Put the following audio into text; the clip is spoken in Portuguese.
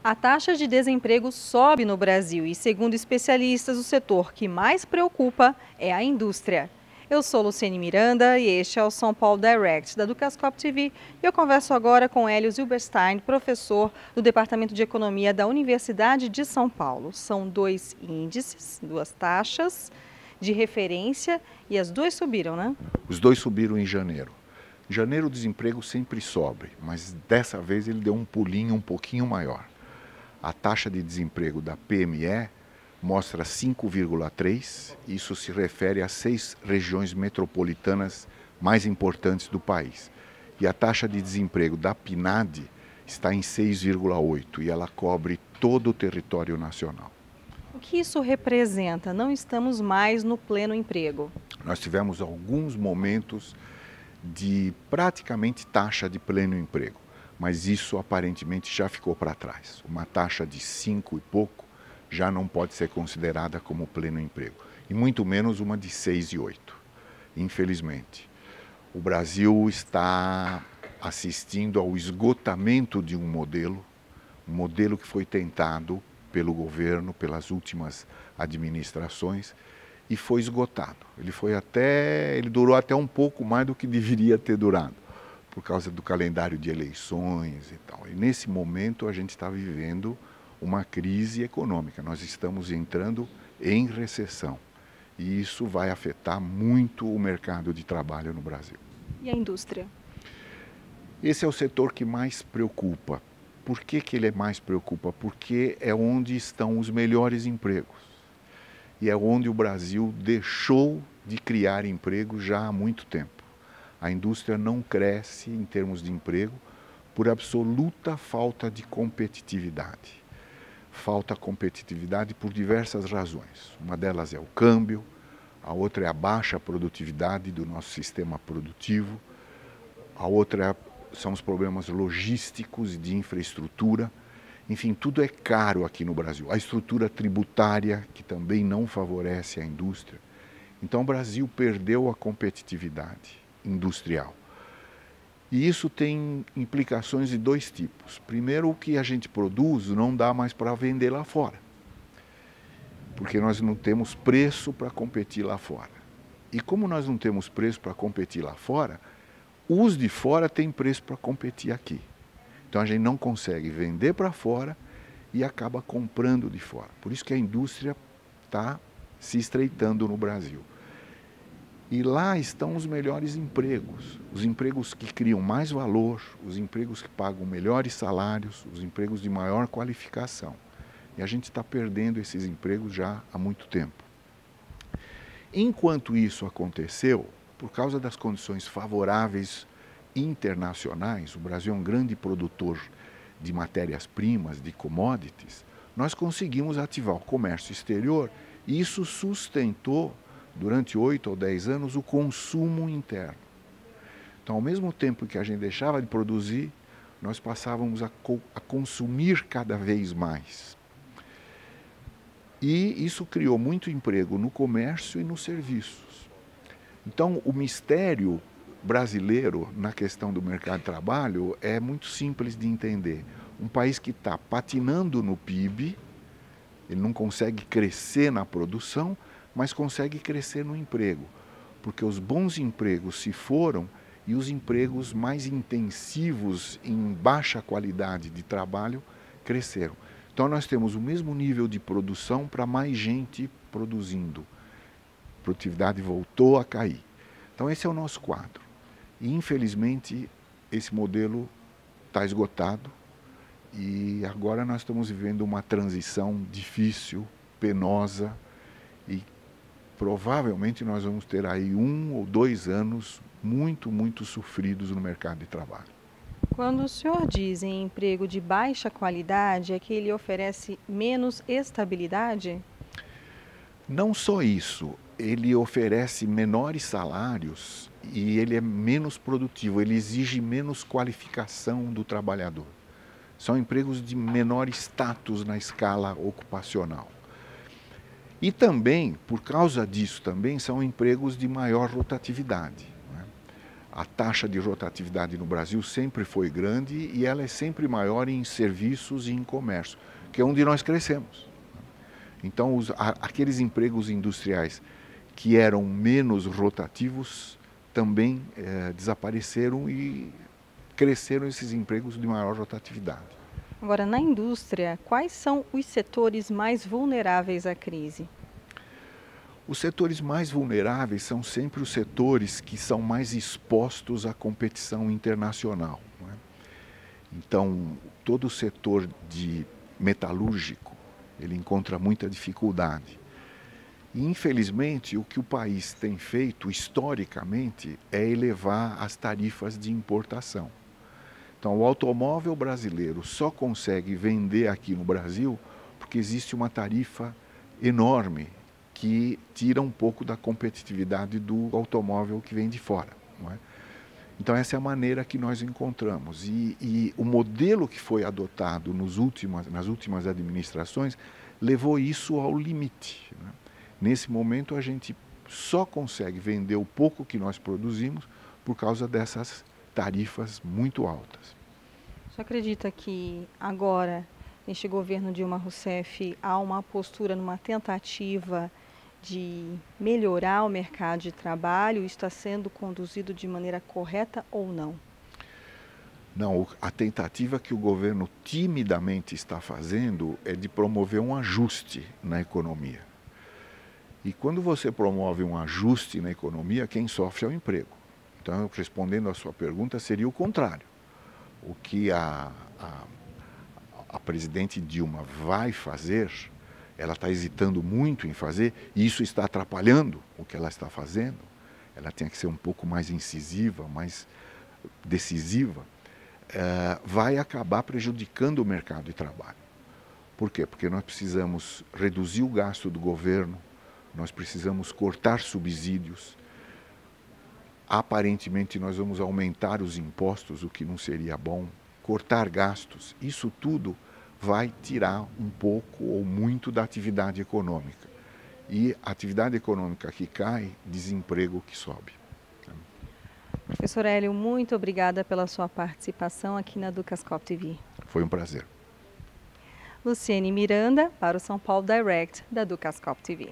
A taxa de desemprego sobe no Brasil e, segundo especialistas, o setor que mais preocupa é a indústria. Eu sou Luciene Miranda e este é o São Paulo Direct da Ducascope TV e eu converso agora com Hélio Zilberstein, professor do Departamento de Economia da Universidade de São Paulo. São dois índices, duas taxas de referência e as duas subiram, né? Os dois subiram em janeiro. Em janeiro o desemprego sempre sobe, mas dessa vez ele deu um pulinho um pouquinho maior. A taxa de desemprego da PME mostra 5,3, isso se refere às 6 regiões metropolitanas mais importantes do país. E a taxa de desemprego da PNAD está em 6,8 e ela cobre todo o território nacional. O que isso representa? Não estamos mais no pleno emprego. Nós tivemos alguns momentos de praticamente taxa de pleno emprego, mas isso aparentemente já ficou para trás. Uma taxa de 5 e pouco já não pode ser considerada como pleno emprego, e muito menos uma de 6,8, infelizmente. O Brasil está assistindo ao esgotamento de um modelo que foi tentado pelo governo, pelas últimas administrações, e foi esgotado. Ele durou até um pouco mais do que deveria ter durado, por causa do calendário de eleições e tal. E nesse momento a gente está vivendo uma crise econômica. Nós estamos entrando em recessão e isso vai afetar muito o mercado de trabalho no Brasil. E a indústria? Esse é o setor que mais preocupa. Por que ele mais preocupa? Porque é onde estão os melhores empregos. E é onde o Brasil deixou de criar emprego já há muito tempo. A indústria não cresce em termos de emprego por absoluta falta de competitividade. Falta competitividade por diversas razões. Uma delas é o câmbio, a outra é a baixa produtividade do nosso sistema produtivo, a outra são os problemas logísticos e de infraestrutura. Enfim, tudo é caro aqui no Brasil. A estrutura tributária, que também não favorece a indústria. Então, o Brasil perdeu a competitividade industrial. E isso tem implicações de dois tipos. Primeiro, o que a gente produz não dá mais para vender lá fora, porque nós não temos preço para competir lá fora. E como nós não temos preço para competir lá fora, os de fora têm preço para competir aqui. Então a gente não consegue vender para fora e acaba comprando de fora. Por isso que a indústria está se estreitando no Brasil. E lá estão os melhores empregos, os empregos que criam mais valor, os empregos que pagam melhores salários, os empregos de maior qualificação. E a gente está perdendo esses empregos já há muito tempo. Enquanto isso aconteceu, por causa das condições favoráveis internacionais, o Brasil é um grande produtor de matérias-primas, de commodities, nós conseguimos ativar o comércio exterior e isso sustentou, durante 8 ou 10 anos, o consumo interno. Então, ao mesmo tempo que a gente deixava de produzir, nós passávamos a consumir cada vez mais. E isso criou muito emprego no comércio e nos serviços. Então, o mistério brasileiro na questão do mercado de trabalho é muito simples de entender. Um país que está patinando no PIB, ele não consegue crescer na produção, mas consegue crescer no emprego, porque os bons empregos se foram e os empregos mais intensivos em baixa qualidade de trabalho cresceram. Então nós temos o mesmo nível de produção para mais gente produzindo. A produtividade voltou a cair. Então esse é o nosso quadro. E infelizmente esse modelo está esgotado e agora nós estamos vivendo uma transição difícil, penosa e provavelmente nós vamos ter aí 1 ou 2 anos muito sofridos no mercado de trabalho. Quando o senhor diz em emprego de baixa qualidade, é que ele oferece menos estabilidade? Não só isso, ele oferece menores salários e ele é menos produtivo, ele exige menos qualificação do trabalhador. São empregos de menor status na escala ocupacional. E também, por causa disso também, são empregos de maior rotatividade, né? A taxa de rotatividade no Brasil sempre foi grande e ela é sempre maior em serviços e em comércio, que é onde nós crescemos. Então, aqueles empregos industriais que eram menos rotativos também desapareceram e cresceram esses empregos de maior rotatividade. Agora, na indústria, quais são os setores mais vulneráveis à crise? Os setores mais vulneráveis são sempre os setores que são mais expostos à competição internacional, não é? Então, todo o setor metalúrgico, ele encontra muita dificuldade. E, infelizmente, o que o país tem feito, historicamente, é elevar as tarifas de importação. Então, o automóvel brasileiro só consegue vender aqui no Brasil porque existe uma tarifa enorme que tira um pouco da competitividade do automóvel que vem de fora, não é? Então, essa é a maneira que nós encontramos. E o modelo que foi adotado nas últimas administrações levou isso ao limite, né? Nesse momento, a gente só consegue vender o pouco que nós produzimos por causa dessas tarifas muito altas. Você acredita que agora, neste governo Dilma Rousseff, há uma postura numa tentativa de melhorar o mercado de trabalho? Está sendo conduzido de maneira correta ou não? Não, a tentativa que o governo timidamente está fazendo é de promover um ajuste na economia. E quando você promove um ajuste na economia, quem sofre é o emprego. Então, respondendo à sua pergunta, seria o contrário. O que a presidente Dilma vai fazer, ela está hesitando muito em fazer, e isso está atrapalhando o que ela está fazendo. Ela tem que ser um pouco mais incisiva, mais decisiva. Vai acabar prejudicando o mercado de trabalho. Por quê? Porque nós precisamos reduzir o gasto do governo, nós precisamos cortar subsídios. Aparentemente, nós vamos aumentar os impostos, o que não seria bom, cortar gastos. Isso tudo vai tirar um pouco ou muito da atividade econômica. E a atividade econômica que cai, desemprego que sobe. Professor Hélio, muito obrigada pela sua participação aqui na Ducascop TV. Foi um prazer. Luciene Miranda, para o São Paulo Direct, da Ducascop TV.